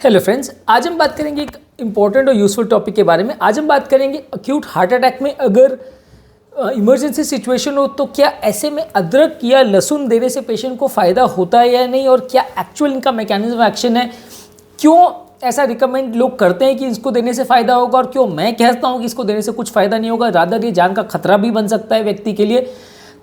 Hello friends, आज हम बात करेंगे एक इम्पॉर्टेंट और यूज़फुल टॉपिक के बारे में। आज हम बात करेंगे अक्यूट हार्ट अटैक में अगर इमरजेंसी सिचुएशन हो तो क्या ऐसे में अदरक या लहसुन देने से पेशेंट को फ़ायदा होता है या नहीं, और क्या एक्चुअल इनका मैकेनिज्म एक्शन है, क्यों ऐसा रिकमेंड लोग करते हैं कि इसको देने से फ़ायदा होगा, और क्यों मैं कहता हूँ कि इसको देने से कुछ फ़ायदा नहीं होगा, रादर ये जान का खतरा भी बन सकता है व्यक्ति के लिए।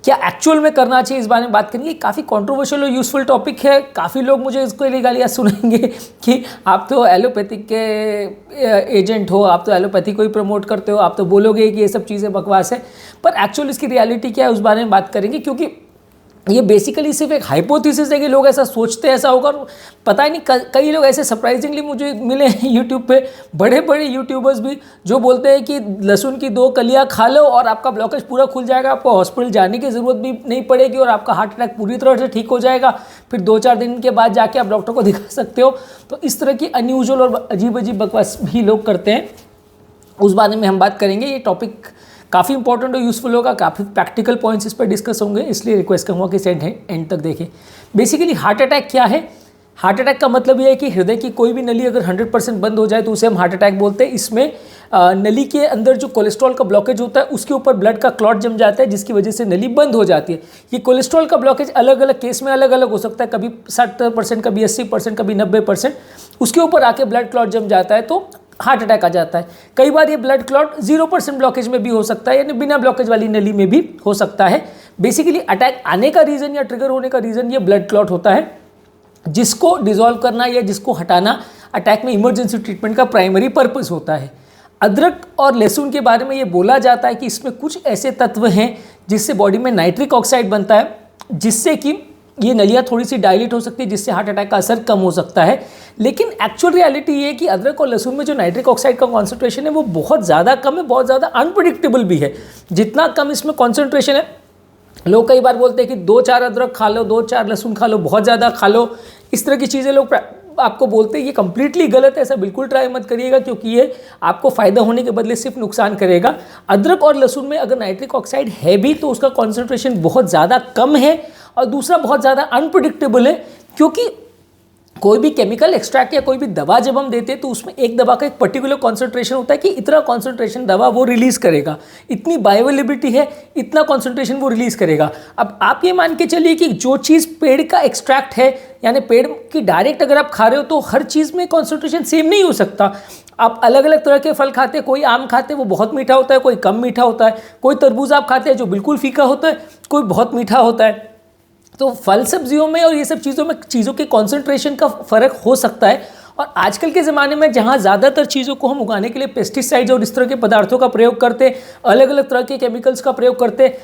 क्या एक्चुअल में करना चाहिए, इस बारे में बात करेंगे। काफ़ी कंट्रोवर्शियल और यूज़फुल टॉपिक है। काफ़ी लोग मुझे इसको लिए गालियाँ सुनाएंगे कि आप तो एलोपैथिक के एजेंट हो, आप तो एलोपैथी को ही प्रमोट करते हो, आप तो बोलोगे कि ये सब चीज़ें बकवास है। पर एक्चुअल इसकी रियलिटी क्या है उस बारे में बात करेंगे, क्योंकि ये बेसिकली सिर्फ एक हाइपोथेसिस है कि लोग ऐसा सोचते हैं, ऐसा होगा। और पता ही नहीं, कई लोग ऐसे सरप्राइजिंगली मुझे मिले हैं यूट्यूब पे, बड़े बड़े यूट्यूबर्स भी, जो बोलते हैं कि लहसुन की 2 कलियां खा लो और आपका ब्लॉकेज पूरा खुल जाएगा, आपको हॉस्पिटल जाने की ज़रूरत भी नहीं पड़ेगी और आपका हार्ट अटैक पूरी तरह से ठीक हो जाएगा। फिर 2-4 दिन के बाद जाके आप डॉक्टर को दिखा सकते हो। तो इस तरह की अनयूजुअल और अजीब अजीब बकवास भी लोग करते हैं, उस बारे में हम बात करेंगे। ये टॉपिक काफ़ी इंपॉर्टेंट और यूज़फुल होगा, काफ़ी प्रैक्टिकल पॉइंट्स इस पर डिस्कस होंगे, इसलिए रिक्वेस्ट करूँगा कि एंड तक देखें। बेसिकली हार्ट अटैक क्या है? हार्ट अटैक का मतलब यह है कि हृदय की कोई भी नली अगर 100% बंद हो जाए तो उसे हम हार्ट अटैक बोलते हैं। इसमें नली के अंदर जो कोलेस्ट्रॉल का ब्लॉकेज होता है उसके ऊपर ब्लड का क्लॉट जम जाता है, जिसकी वजह से नली बंद हो जाती है। ये कोलेस्ट्रॉल का ब्लॉकेज अलग अलग केस में अलग अलग हो सकता है, कभी 70%, कभी 80%, कभी 90%। उसके ऊपर आके ब्लड क्लॉट जम जाता है तो हार्ट अटैक आ जाता है। कई बार ये ब्लड क्लॉट 0% ब्लॉकेज में भी हो सकता है, यानी बिना ब्लॉकेज वाली नली में भी हो सकता है। बेसिकली अटैक आने का रीज़न या ट्रिगर होने का रीज़न ये ब्लड क्लॉट होता है, जिसको डिसॉल्व करना या जिसको हटाना अटैक में इमरजेंसी ट्रीटमेंट का प्राइमरी पर्पस होता है। अदरक और लहसुन के बारे में ये बोला जाता है कि इसमें कुछ ऐसे तत्व हैं जिससे बॉडी में नाइट्रिक ऑक्साइड बनता है, जिससे कि ये नलियाँ थोड़ी सी डायलेट हो सकती है, जिससे हार्ट अटैक का असर कम हो सकता है। लेकिन एक्चुअल रियलिटी ये है कि अदरक और लहसुन में जो नाइट्रिक ऑक्साइड का कॉन्सेंट्रेशन है वो बहुत ज़्यादा कम है, बहुत ज़्यादा अनप्रिडिक्टेबल भी है। जितना कम इसमें कॉन्सेंट्रेशन है, लोग कई बार बोलते हैं कि 2-4 अदरक खा लो, 2-4 लहसुन खा लो, बहुत ज़्यादा खा लो, इस तरह की चीज़ें लोग आपको बोलते हैं। ये कंप्लीटली गलत है, ऐसा बिल्कुल ट्राई मत करिएगा, क्योंकि ये आपको फ़ायदा होने के बदले सिर्फ नुकसान करेगा। अदरक और लहसुन में अगर नाइट्रिक ऑक्साइड है भी तो उसका कॉन्सेंट्रेशन बहुत ज़्यादा कम है, और दूसरा बहुत ज़्यादा अनप्रिडिक्टेबल है, क्योंकि कोई भी केमिकल एक्सट्रैक्ट या कोई भी दवा जब हम देते हैं तो उसमें एक दवा का एक पर्टिकुलर कॉन्सेंट्रेशन होता है कि इतना कॉन्सेंट्रेशन दवा वो रिलीज़ करेगा, इतनी बायोअवेलेबिलिटी है, इतना कॉन्सेंट्रेशन वो रिलीज़ करेगा। अब आप ये मान के चलिए कि जो चीज़ पेड़ का एक्सट्रैक्ट है, यानी पेड़ की डायरेक्ट अगर आप खा रहे हो तो हर चीज़ में कॉन्सेंट्रेशन सेम नहीं हो सकता। आप अलग अलग तरह के फल खाते हैं, कोई आम खाते हैं वो बहुत मीठा होता है, कोई कम मीठा होता है, कोई तरबूज आप खाते हैं जो बिल्कुल फीका होता है, कोई बहुत मीठा होता है। तो फल सब्जियों में और ये सब चीज़ों में चीज़ों के कॉन्सेंट्रेशन का फ़र्क हो सकता है। और आजकल के ज़माने में जहाँ ज़्यादातर चीज़ों को हम उगाने के लिए पेस्टिसाइड्स और इस तरह के पदार्थों का प्रयोग करते, अलग अलग तरह के केमिकल्स का प्रयोग करते,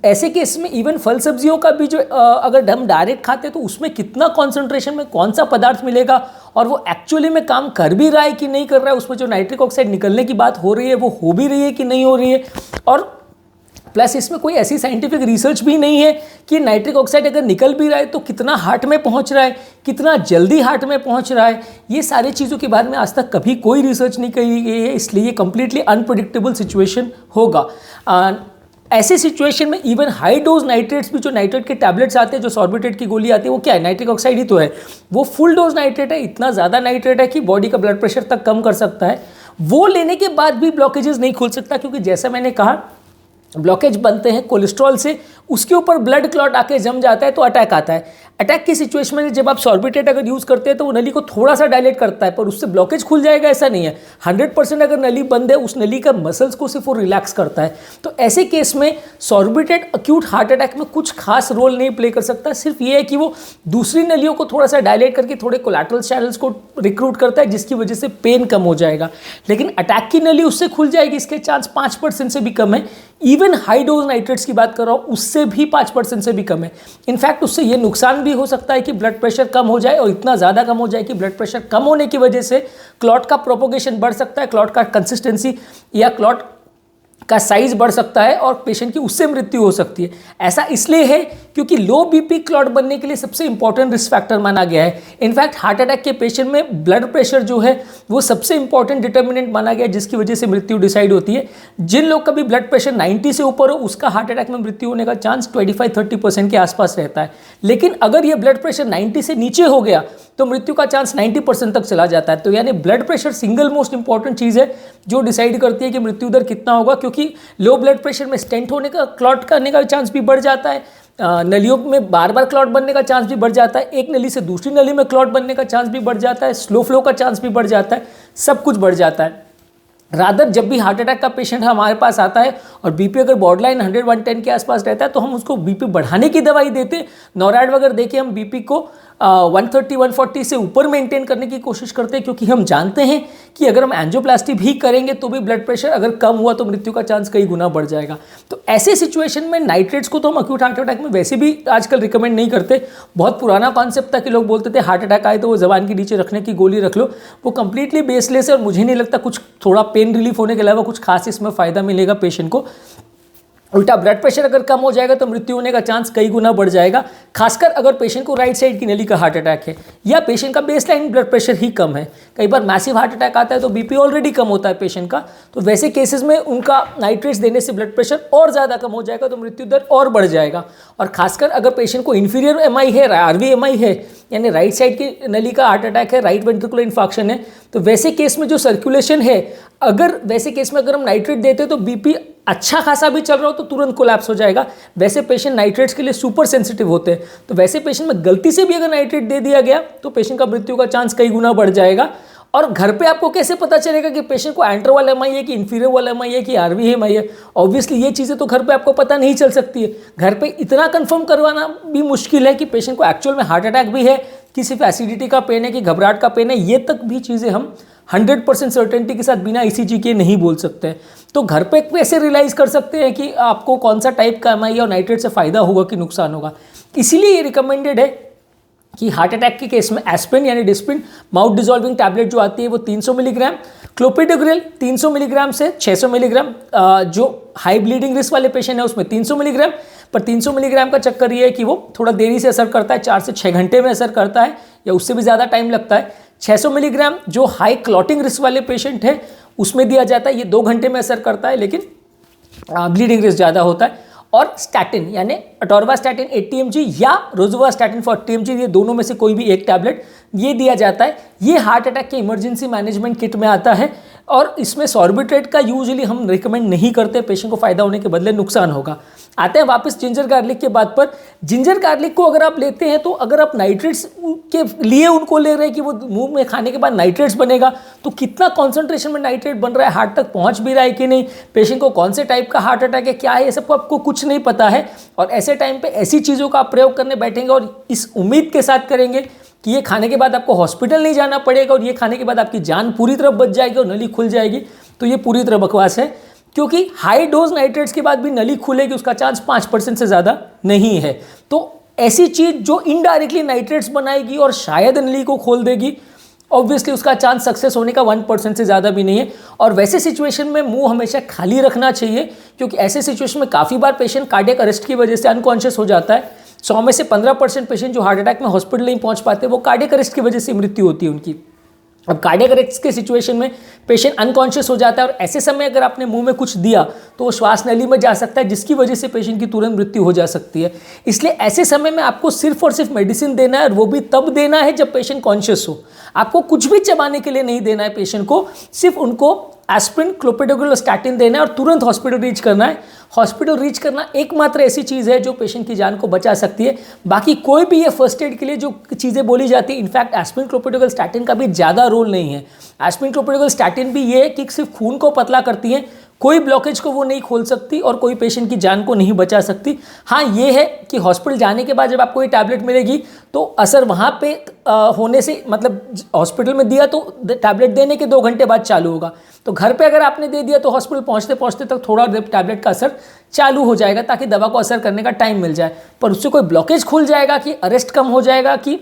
ऐसे केस में इवन फल सब्जियों का भी जो अगर हम डायरेक्ट खाते तो उसमें कितना कॉन्सेंट्रेशन में कौन सा पदार्थ मिलेगा, और वो एक्चुअली में काम कर भी रहा है कि नहीं कर रहा है, उसमें जो नाइट्रिक ऑक्साइड निकलने की बात हो रही है वो हो भी रही है कि नहीं हो रही है। और प्लस इसमें कोई ऐसी साइंटिफिक रिसर्च भी नहीं है कि नाइट्रिक ऑक्साइड अगर निकल भी रहा है तो कितना हार्ट में पहुंच रहा है, कितना जल्दी हार्ट में पहुंच रहा है। ये सारी चीज़ों के बारे में आज तक कभी कोई रिसर्च नहीं करी गई है, इसलिए ये कंप्लीटली अनप्रेडिक्टेबल सिचुएशन होगा। ऐसे सिचुएशन में इवन हाई डोज नाइट्रेट्स भी, जो नाइट्रेट के टैबलेट्स आते हैं, जो सॉर्बिट्रेट की गोली आती है, वो क्या है? नाइट्रिक ऑक्साइड ही तो है। वो फुल डोज नाइट्रेट है, इतना ज़्यादा नाइट्रेट है कि बॉडी का ब्लड प्रेशर तक कम कर सकता है। वो लेने के बाद भी ब्लॉकेजेस नहीं खुल सकता, क्योंकि जैसा मैंने कहा ब्लॉकेज बनते हैं कोलेस्ट्रॉल से, उसके ऊपर ब्लड क्लॉट आके जम जाता है तो अटैक आता है। अटैक की सिचुएशन में जब आप सॉर्बिट्रेट अगर यूज़ करते हैं तो वो नली को थोड़ा सा डायलेट करता है, पर उससे ब्लॉकेज खुल जाएगा ऐसा नहीं है। 100% अगर नली बंद है, उस नली का मसल्स को सिर्फ वो रिलैक्स करता है। तो ऐसे केस में सॉर्बिट्रेट अक्यूट हार्ट अटैक में कुछ खास रोल नहीं प्ले कर सकता, सिर्फ ये है कि वो दूसरी नलियों को थोड़ा सा डायलेट करके थोड़े कोलैटरल चैनल्स को रिक्रूट करता है, जिसकी वजह से पेन कम हो जाएगा। लेकिन अटैक की नली उससे खुल जाएगी, इसके चांस 5% से भी कम है। इवन हाई डोज नाइट्रेट्स की बात कर रहा हूँ, उससे भी 5% से भी कम है। इनफैक्ट उससे ये नुकसान भी हो सकता है कि ब्लड प्रेशर कम हो जाए, और इतना ज़्यादा कम हो जाए कि ब्लड प्रेशर कम होने की वजह से क्लॉट का प्रोपोगेशन बढ़ सकता है, क्लॉट का कंसिस्टेंसी या क्लॉट का साइज बढ़ सकता है और पेशेंट की उससे मृत्यु हो सकती है। ऐसा इसलिए है क्योंकि लो बीपी क्लॉट बनने के लिए सबसे इंपॉर्टेंट रिस्क फैक्टर माना गया है। इनफैक्ट हार्ट अटैक के पेशेंट में ब्लड प्रेशर जो है वो सबसे इंपॉर्टेंट डिटर्मिनेंट माना गया है जिसकी वजह से मृत्यु डिसाइड होती है। जिन लोग का भी ब्लड प्रेशर 90 से ऊपर हो उसका हार्ट अटैक में मृत्यु होने का चांस 25-30% के आसपास रहता है। लेकिन अगर ये ब्लड प्रेशर 90 से नीचे हो गया तो मृत्यु का चांस 90% तक चला जाता है। तो यानी blood pressure single most important चीज़ है जो डिसाइड करती है कि मृत्यु दर कितना होगा, क्योंकि लो ब्लड प्रेशर में स्टेंट होने का, क्लॉट करने का चांस भी बढ़ जाता है, नलियों में बार बार क्लॉट बनने का चांस भी बढ़ जाता है, एक नली से दूसरी नली में क्लॉट बनने का चांस भी बढ़ जाता है, स्लो फ्लो का चांस भी बढ़ जाता है, सब कुछ बढ़ जाता है। रादर जब भी हार्ट अटैक का पेशेंट हमारे पास आता है और बीपी अगर बॉर्डरलाइन 100-110 के आसपास रहता है तो हम उसको बीपी बढ़ाने की दवाई देते हैं। नॉरैड वगैरह देके हम बीपी को 130-140 से ऊपर मेंटेन करने की कोशिश करते हैं, क्योंकि हम जानते हैं कि अगर हम एंजियोप्लास्टी भी करेंगे तो भी ब्लड प्रेशर अगर कम हुआ तो मृत्यु का चांस कई गुना बढ़ जाएगा। तो ऐसे सिचुएशन में नाइट्रेट्स को तो हम अक्यूट हार्ट अटैक में वैसे भी आजकल रिकमेंड नहीं करते। बहुत पुराना कॉन्सेप्ट था कि लोग बोलते थे हार्ट अटैक आए तो वो जबान के नीचे रखने की गोली रख लो, वो कंप्लीटली बेसलेस है और मुझे नहीं लगता कुछ थोड़ा पेन रिलीफ होने के अलावा कुछ खास इसमें फ़ायदा मिलेगा पेशेंट को। उल्टा ब्लड प्रेशर अगर कम हो जाएगा तो मृत्यु होने का चांस कई गुना बढ़ जाएगा, खासकर अगर पेशेंट को राइट साइड की नली का हार्ट अटैक है या पेशेंट का बेसलाइन ब्लड प्रेशर ही कम है। कई बार मैसिव हार्ट अटैक आता है तो बीपी ऑलरेडी कम होता है पेशेंट का, तो वैसे केसेस में उनका नाइट्रेट्स देने से ब्लड प्रेशर और ज़्यादा कम हो जाएगा तो मृत्यु दर और बढ़ जाएगा। और खासकर अगर पेशेंट को इन्फीरियर एमआई है, आरवी एमआई है, यानी राइट साइड की नली का हार्ट अटैक है, राइट वेंट्रिकुलर इन्फार्क्शन है, तो वैसे केस में जो सर्कुलेशन है, अगर वैसे केस में अगर हम नाइट्रेट देते हैं तो बीपी अच्छा खासा भी चल रहा हो तो तुरंत कोलैप्स हो जाएगा। वैसे पेशेंट नाइट्रेट्स के लिए सुपर सेंसिटिव होते हैं, तो वैसे पेशेंट में गलती से भी अगर नाइट्रेट दे दिया गया तो पेशेंट का मृत्यु का चांस कई गुना बढ़ जाएगा। और घर पे आपको कैसे पता चलेगा कि पेशेंट को एंटर वाला एमआई है कि इन्फीरियर वाला एमआई है कि आरवी एमआई है? ऑब्वियसली ये चीज़ें तो घर पे आपको पता नहीं चल सकती है। घर पे इतना कंफर्म करवाना भी मुश्किल है कि पेशेंट को एक्चुअल में हार्ट अटैक भी है कि सिर्फ एसिडिटी का पेन है कि घबराहट का पेन है, ये तक भी चीज़ें हम 100% सर्टेनिटी के साथ बिना ईसीजी के नहीं बोल सकते हैं। तो घर पे कैसे रियलाइज़ कर सकते हैं कि आपको कौन सा टाइप का एमआई और नाइट्रेट से फ़ायदा होगा कि नुकसान होगा? इसीलिए ये रिकमेंडेड है कि हार्ट अटैक के केस में एस्पिरिन यानी डिस्प्रिन माउथ डिजॉल्विंग टैबलेट जो आती है वो 300 मिलीग्राम, क्लोपिडोग्रेल 300 मिलीग्राम से 600 मिलीग्राम, जो हाई ब्लीडिंग रिस्क वाले पेशेंट है उसमें 300 मिलीग्राम। पर 300 मिलीग्राम का चक्कर ये है कि वो थोड़ा देरी से असर करता है, 4 से 6 घंटे में असर करता है या उससे भी ज़्यादा टाइम लगता है। 600 मिलीग्राम जो हाई क्लॉटिंग रिस्क वाले पेशेंट है उसमें दिया जाता है, ये 2 घंटे में असर करता है लेकिन ब्लीडिंग रिस्क ज़्यादा होता है। और स्टैटिन यानी अटोरवास्टैटिन 80 mg या रोजुवास्टैटिन 40 mg, ये दोनों में से कोई भी एक टैबलेट ये दिया जाता है। ये हार्ट अटैक के इमरजेंसी मैनेजमेंट किट में आता है और इसमें सॉर्बिट्रेट का यूजुअली हम रिकमेंड नहीं करते, पेशेंट को फायदा होने के बदले नुकसान होगा। आते हैं वापस जिंजर गार्लिक के बात पर। जिंजर गार्लिक को अगर आप लेते हैं तो अगर आप नाइट्रेट्स के लिए उनको ले रहे हैं कि वो मुंह में खाने के बाद नाइट्रेट्स बनेगा, तो कितना कॉन्सेंट्रेशन में नाइट्रेट बन रहा है, हार्ट तक पहुंच भी रहा है कि नहीं, पेशेंट को कौन से टाइप का हार्ट अटैक है, क्या है, ये सबको आपको कुछ नहीं पता है। और ऐसे टाइम पे ऐसी चीज़ों का आप प्रयोग करने बैठेंगे और इस उम्मीद के साथ करेंगे कि ये खाने के बाद आपको हॉस्पिटल नहीं जाना पड़ेगा और ये खाने के बाद आपकी जान पूरी तरह बच जाएगी और नली खुल जाएगी, तो ये पूरी तरह बकवास है। क्योंकि हाई डोज नाइट्रेट्स के बाद भी नली खुलेगी उसका चांस 5% से ज़्यादा नहीं है। तो ऐसी चीज़ जो इनडायरेक्टली नाइट्रेट्स बनाएगी और शायद नली को खोल देगी, ऑब्वियसली उसका चांस सक्सेस होने का 1% से ज़्यादा भी नहीं है। और वैसे सिचुएशन में मुंह हमेशा खाली रखना चाहिए, क्योंकि ऐसे सिचुएशन में काफ़ी बार पेशेंट कार्डियक अरेस्ट की वजह से अनकॉन्शियस हो जाता है। 100 में से 15% पेशेंट जो हार्ट अटैक में हॉस्पिटल नहीं पहुंच पाते वो कार्डियक अरेस्ट की वजह से मृत्यु होती है उनकी। अब कार्डियक अरेस्ट के सिचुएशन में पेशेंट अनकॉन्शियस हो जाता है और ऐसे समय अगर आपने मुंह में कुछ दिया तो वो श्वास नली में जा सकता है, जिसकी वजह से पेशेंट की तुरंत मृत्यु हो जा सकती है। इसलिए ऐसे समय में आपको सिर्फ और सिर्फ मेडिसिन देना है और वो भी तब देना है जब पेशेंट कॉन्शियस हो। आपको कुछ भी चबाने के लिए नहीं देना है पेशेंट को, सिर्फ उनको एस्पिरिन, क्लोपिडोग्रेल और स्टैटिन देना है और तुरंत हॉस्पिटल रीच करना है। हॉस्पिटल रीच करना एकमात्र ऐसी चीज़ है जो पेशेंट की जान को बचा सकती है। बाकी कोई भी ये फर्स्ट एड के लिए जो चीज़ें बोली जाती है, इनफैक्ट एस्पिरिन, क्लोपिडोग्रेल, स्टैटिन का भी ज़्यादा रोल नहीं है। एस्पिरिन, क्लोपिडोग्रेल, स्टैटिन भी ये है कि सिर्फ खून को पतला करती हैं, कोई ब्लॉकेज को वो नहीं खोल सकती और कोई पेशेंट की जान को नहीं बचा सकती। हाँ, ये है कि हॉस्पिटल जाने के बाद जब आपको ये टैबलेट मिलेगी तो असर वहाँ पे होने से, मतलब हॉस्पिटल में दिया तो टैबलेट देने के 2 घंटे बाद चालू होगा, तो घर पे अगर आपने दे दिया तो हॉस्पिटल पहुँचते पहुँचते तक थोड़ा टैबलेट का असर चालू हो जाएगा ताकि दवा को असर करने का टाइम मिल जाए। पर उससे कोई ब्लॉकेज खुल जाएगा कि अरेस्ट कम हो जाएगा कि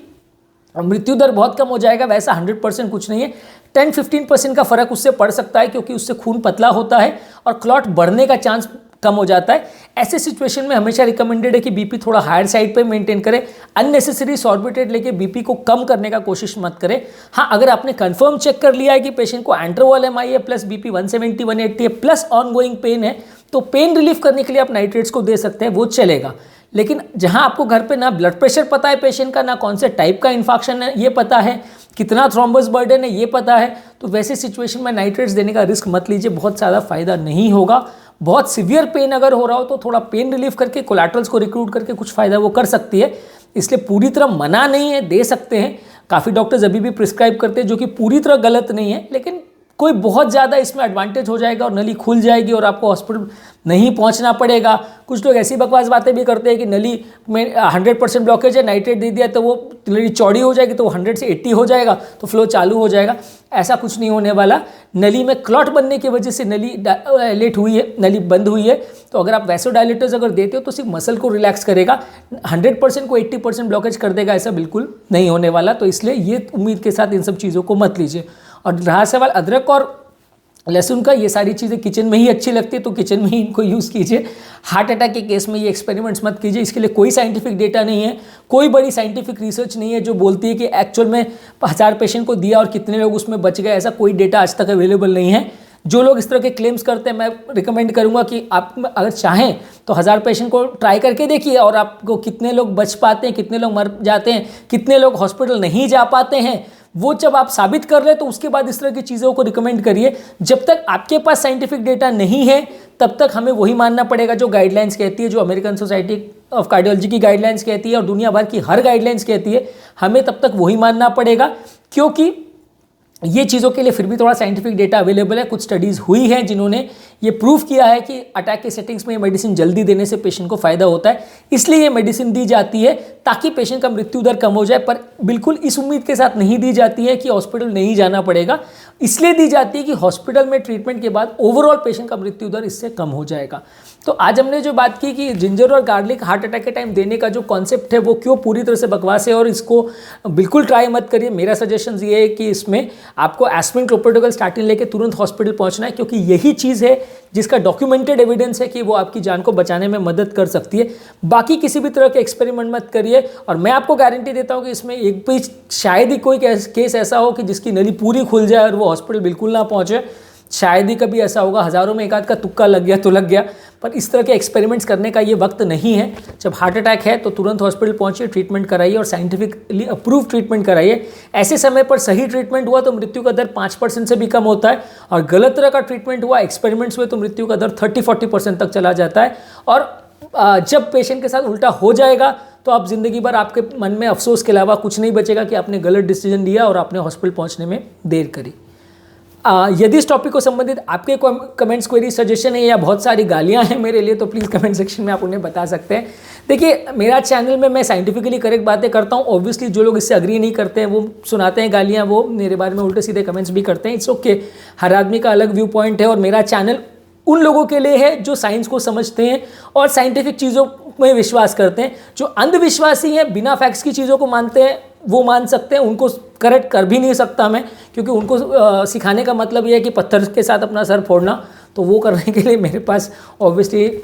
मृत्यु दर बहुत कम हो जाएगा, वैसा 100% कुछ नहीं है, 10-15% का फर्क उससे पड़ सकता है, क्योंकि उससे खून पतला होता है और क्लॉट बढ़ने का चांस कम हो जाता है। ऐसे सिचुएशन में हमेशा रिकमेंडेड है कि बीपी थोड़ा हायर साइड पे मेंटेन करें, अननेसेसरी सॉर्बिटेट लेके बीपी को कम करने का कोशिश मत करें। हाँ, अगर आपने कंफर्म चेक कर लिया है कि पेशेंट को एंट्रोवॉल एमआई है प्लस बीपी 170-180 है प्लस ऑनगोइंग पेन है, तो पेन रिलीफ करने के लिए आप नाइट्रेट्स को दे सकते हैं, वो चलेगा। लेकिन जहां आपको घर पे ना ब्लड प्रेशर पता है पेशेंट का, ना कौन से टाइप का इन्फेक्शन है ये पता है, कितना थ्रोम्बस बर्डन है ये पता है, तो वैसे सिचुएशन में नाइट्रेट्स देने का रिस्क मत लीजिए, बहुत ज़्यादा फायदा नहीं होगा। बहुत सीवियर पेन अगर हो रहा हो तो थोड़ा पेन रिलीफ करके कोलैटरल्स को रिक्रूट करके कुछ फ़ायदा वो कर सकती है, इसलिए पूरी तरह मना नहीं है, दे सकते हैं। काफ़ी डॉक्टर्स अभी भी प्रिस्क्राइब करते हैं, जो कि पूरी तरह गलत नहीं है, लेकिन कोई बहुत ज़्यादा इसमें एडवांटेज हो जाएगा और नली खुल जाएगी और आपको हॉस्पिटल नहीं पहुंचना पड़ेगा। कुछ लोग ऐसी बकवास बातें भी करते हैं कि नली में 100% ब्लॉकेज है, नाइट्रेट दे दिया तो वो नली चौड़ी हो जाएगी, तो 100 से 80 हो जाएगा, तो फ्लो चालू हो जाएगा। ऐसा कुछ नहीं होने वाला। नली में क्लॉट बनने की वजह से नली लेट हुई है, नली बंद हुई है, तो अगर आप वैसोडायलेटर्स अगर देते हो तो सिर्फ मसल को रिलैक्स करेगा, 100% को 80% ब्लॉकेज कर देगा, ऐसा बिल्कुल नहीं होने वाला। तो इसलिए ये उम्मीद के साथ इन सब चीज़ों को मत लीजिए। और रहा सवाल अदरक और लहसुन का, ये सारी चीज़ें किचन में ही अच्छी लगती है तो किचन में ही इनको यूज़ कीजिए। हार्ट अटैक के केस में ये एक्सपेरिमेंट्स मत कीजिए, इसके लिए कोई साइंटिफिक डेटा नहीं है, कोई बड़ी साइंटिफिक रिसर्च नहीं है जो बोलती है कि एक्चुअल में 1000 पेशेंट को दिया और कितने लोग उसमें बच गए, ऐसा कोई डेटा आज तक अवेलेबल नहीं है। जो लोग इस तरह के क्लेम्स करते हैं, मैं रिकमेंड करूंगा कि आप अगर चाहें तो 1000 पेशेंट को ट्राई करके देखिए और आपको कितने लोग बच पाते हैं, कितने लोग मर जाते हैं, कितने लोग हॉस्पिटल नहीं जा पाते हैं, वो जब आप साबित कर ले तो उसके बाद इस तरह की चीज़ों को रिकमेंड करिए। जब तक आपके पास साइंटिफिक डेटा नहीं है तब तक हमें वही मानना पड़ेगा जो गाइडलाइंस कहती है, जो अमेरिकन सोसाइटी ऑफ कार्डियोलॉजी की गाइडलाइंस कहती है और दुनिया भर की हर गाइडलाइंस कहती है, हमें तब तक वही मानना पड़ेगा, क्योंकि ये चीज़ों के लिए फिर भी थोड़ा साइंटिफिक डेटा अवेलेबल है। कुछ स्टडीज़ हुई हैं जिन्होंने ये प्रूफ किया है कि अटैक के सेटिंग्स में ये मेडिसिन जल्दी देने से पेशेंट को फ़ायदा होता है, इसलिए ये मेडिसिन दी जाती है ताकि पेशेंट का मृत्यु दर कम हो जाए। पर बिल्कुल इस उम्मीद के साथ नहीं दी जाती है कि हॉस्पिटल नहीं जाना पड़ेगा, इसलिए दी जाती है कि हॉस्पिटल में ट्रीटमेंट के बाद ओवरऑल पेशेंट का मृत्यु दर इससे कम हो जाएगा। तो आज हमने जो बात की कि जिंजर और गार्लिक हार्ट अटैक के टाइम देने का जो कॉन्सेप्ट है वो क्यों पूरी तरह से बकवास है और इसको बिल्कुल ट्राई मत करिए। मेरा सजेशन ये है कि इसमें आपको एस्पिरिन, क्लोप्रोटोकॉल, स्टैटिन लेके तुरंत हॉस्पिटल पहुंचना है, क्योंकि यही चीज़ है जिसका डॉक्यूमेंटेड एविडेंस है कि वो आपकी जान को बचाने में मदद कर सकती है। बाकी किसी भी तरह के एक्सपेरिमेंट मत करिए। और मैं आपको गारंटी देता हूँ कि इसमें एक भी शायद ही कोई केस ऐसा हो कि जिसकी नली पूरी खुल जाए और वो हॉस्पिटल बिल्कुल ना पहुँचे, शायद ही कभी ऐसा होगा, हज़ारों में एक आध का तुक्का लग गया तो लग गया। पर इस तरह के एक्सपेरिमेंट्स करने का ये वक्त नहीं है। जब हार्ट अटैक है तो तुरंत हॉस्पिटल पहुंचिए, ट्रीटमेंट कराइए और साइंटिफिकली अप्रूव ट्रीटमेंट कराइए। ऐसे समय पर सही ट्रीटमेंट हुआ तो मृत्यु का दर 5% से भी कम होता है, और गलत तरह का ट्रीटमेंट हुआ एक्सपेरिमेंट्स में तो मृत्यु का दर 30-40% तक चला जाता है। और जब पेशेंट के साथ उल्टा हो जाएगा तो आप ज़िंदगी भर आपके मन में अफसोस के अलावा कुछ नहीं बचेगा कि आपने गलत डिसीजन लिया और आपने हॉस्पिटल पहुँचने में देर करी। यदि इस टॉपिक को संबंधित आपके कमेंट्स, क्वेरी, सजेशन है या बहुत सारी गालियां हैं मेरे लिए, तो प्लीज़ कमेंट सेक्शन में आप उन्हें बता सकते हैं। देखिए, मेरा चैनल में मैं साइंटिफिकली करेक्ट बातें करता हूं। ऑब्वियसली जो लोग इससे अग्री नहीं करते हैं, वो सुनाते हैं गालियां, वो मेरे बारे में उल्टे सीधे कमेंट्स भी करते हैं। इट्स ओके, हर आदमी का अलग व्यू पॉइंट है और मेरा चैनल उन लोगों के लिए है जो साइंस को समझते हैं और साइंटिफिक चीज़ों में विश्वास करते हैं। जो अंधविश्वासी हैं, बिना फैक्ट्स की चीज़ों को मानते हैं, वो मान सकते हैं, उनको करेक्ट कर भी नहीं सकता मैं, क्योंकि उनको सिखाने का मतलब ये है कि पत्थर के साथ अपना सर फोड़ना, तो वो करने के लिए मेरे पास ऑब्वियसली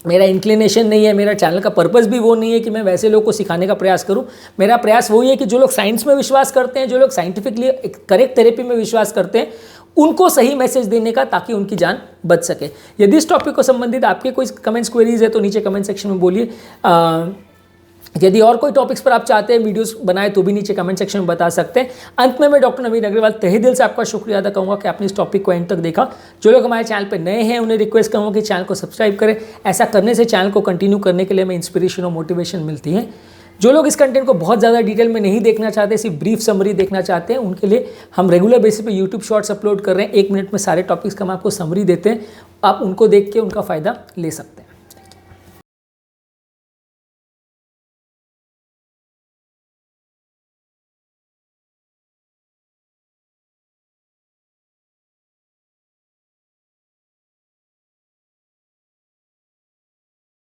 मेरा इंक्लिनेशन नहीं है। मेरा चैनल का पर्पस भी वो नहीं है कि मैं वैसे लोगों को सिखाने का प्रयास करूं। मेरा प्रयास वही है कि जो लोग साइंस में विश्वास करते हैं, जो लोग साइंटिफिकली करेक्ट थेरेपी में विश्वास करते हैं, उनको सही मैसेज देने का, ताकि उनकी जान बच सके। यदि इस टॉपिक को संबंधित आपके कोई कमेंट्स, क्वेरीज है तो नीचे कमेंट सेक्शन में बोलिए। यदि और कोई टॉपिक्स पर आप चाहते हैं वीडियोस बनाए तो भी नीचे कमेंट सेक्शन में बता सकते हैं। अंत में मैं डॉक्टर नवीन अग्रवाल तहे दिल से आपका शुक्रिया अदा करूंगा कि आपने इस टॉपिक को एंड तक देखा। जो लोग हमारे चैनल पर नए हैं उन्हें रिक्वेस्ट करूंगा कि चैनल को सब्सक्राइब करें। ऐसा करने से चैनल को कंटिन्यू करने के लिए हमें इंस्पिरेशन और मोटिवेशन मिलती है। जो लोग इस कंटेंट को बहुत ज़्यादा डिटेल में नहीं देखना चाहते, सिर्फ ब्रीफ समरी देखना चाहते हैं, उनके लिए हम रेगुलर बेसिस पे यूट्यूब शॉर्ट्स अपलोड कर रहे हैं। 1 मिनट में सारे टॉपिक्स का हम आपको समरी देते हैं, आप उनको देख के उनका फ़ायदा ले सकते हैं।